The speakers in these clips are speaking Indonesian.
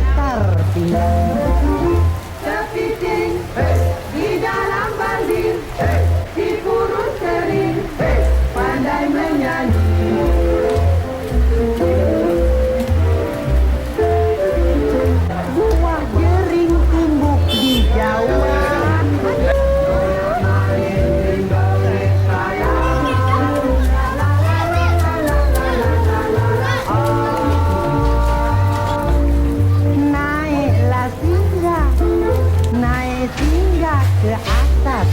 besar tinggi. Kepiting di dalam bandir, si kurus kering pandai menyanyi. Buah jering tumbuh di Jawa. Naik singgah ke atas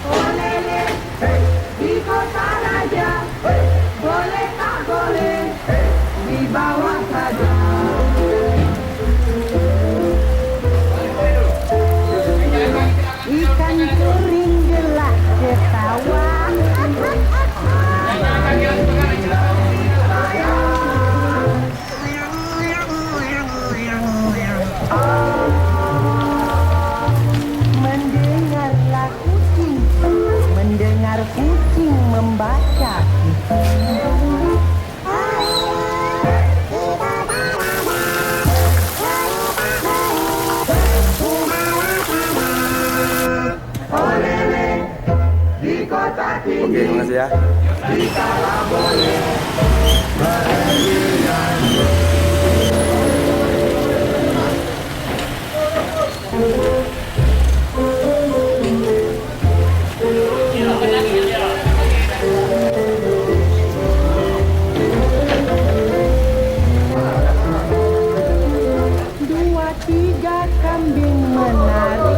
olele di kota raja, boleh tak boleh di bawah saja. Ikan kering gelak ketawa. Mendengar kucing membaca kisah. Olele di kota tinggi. Oke, terima kasih ya. Dikala boleh bernyanyi. Dua tiga kambing menari.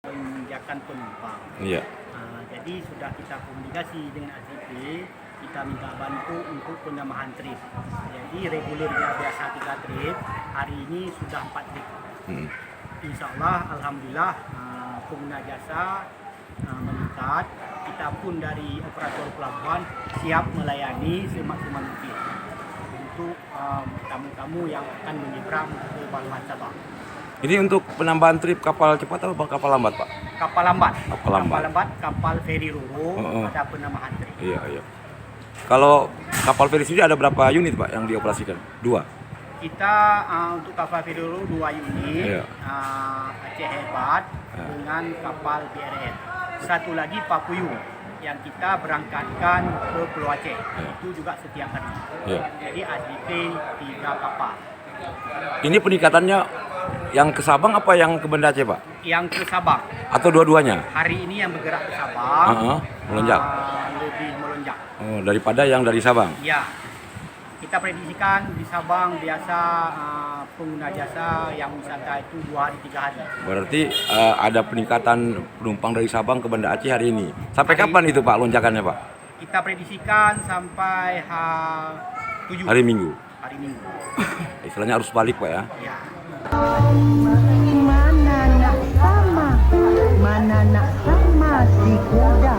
Menjakan penumpang. Iya. Jadi sudah kita komunikasi dengan ACP, kita minta bantu untuk penambahan trip. Jadi regulernya biasa 3 trip, hari ini sudah 4 trip. Insya Allah, alhamdulillah pengguna jasa meningkat. Kita pun dari operator pelabuhan siap melayani semaksimal mungkin untuk tamu-tamu yang akan menyeberang ke Pelabuhan Sabang. Ini untuk penambahan trip kapal cepat atau kapal lambat, Pak? Kapal lambat, Kapal lambat. kapal feri Roro ada penambahan trip. Iya, iya. Kalau kapal feri sendiri ada berapa unit, Pak, yang dioperasikan? 2. Kita untuk kapal feri Roro 2 unit, Iya. Aceh Hebat dengan kapal BRN. Satu lagi Papuyung yang kita berangkatkan ke Pulau Aceh. Itu juga setiap hari. Iya. Jadi ACP 3 kapal. Ini peningkatannya yang ke Sabang apa yang ke Banda Aceh, Pak? Yang ke Sabang. Atau dua-duanya? Hari ini yang bergerak ke Sabang melonjak. Lebih melonjak. Oh, daripada yang dari Sabang. Ya. Kita prediksikan di Sabang biasa pengguna jasa yang wisata itu 2 hari 3 hari. Berarti ada peningkatan penumpang dari Sabang ke Banda Aceh hari ini. Sampai kapan itu, Pak, lonjakannya, Pak? Kita prediksikan sampai 7 Hari Minggu. Hari Minggu. Istilahnya harus balik, Pak, ya. Ya. Mana nak sama si kuda.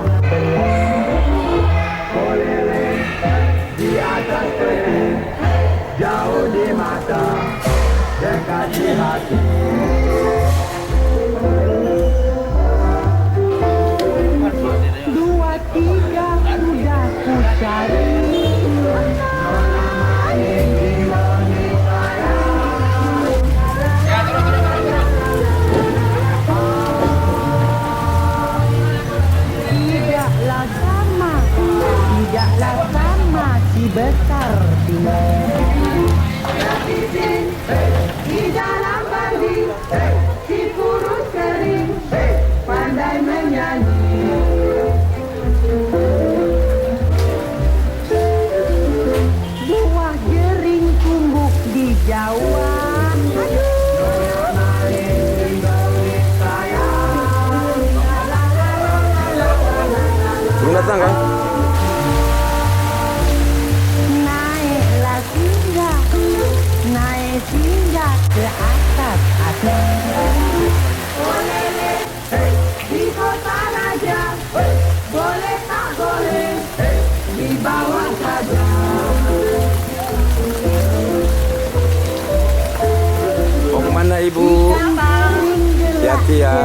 Olele di atas peti, jauh di mata, dekat di hati. Dua tiga sudah ku cari. Tidaklah sama si besar tinggi. Kepiting di dalam bandir, si kurus kering pandai menyanyi. Buah jering tumbuh di Jawa. Belum datang, kan? Naik singgah ke atas Olele di kota raja, boleh tak boleh di bawah saja. Mau kemana, Ibu? Hati-hati ya.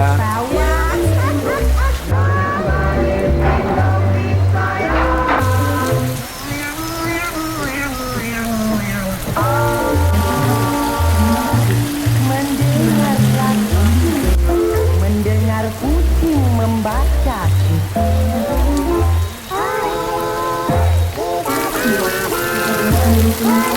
Hey,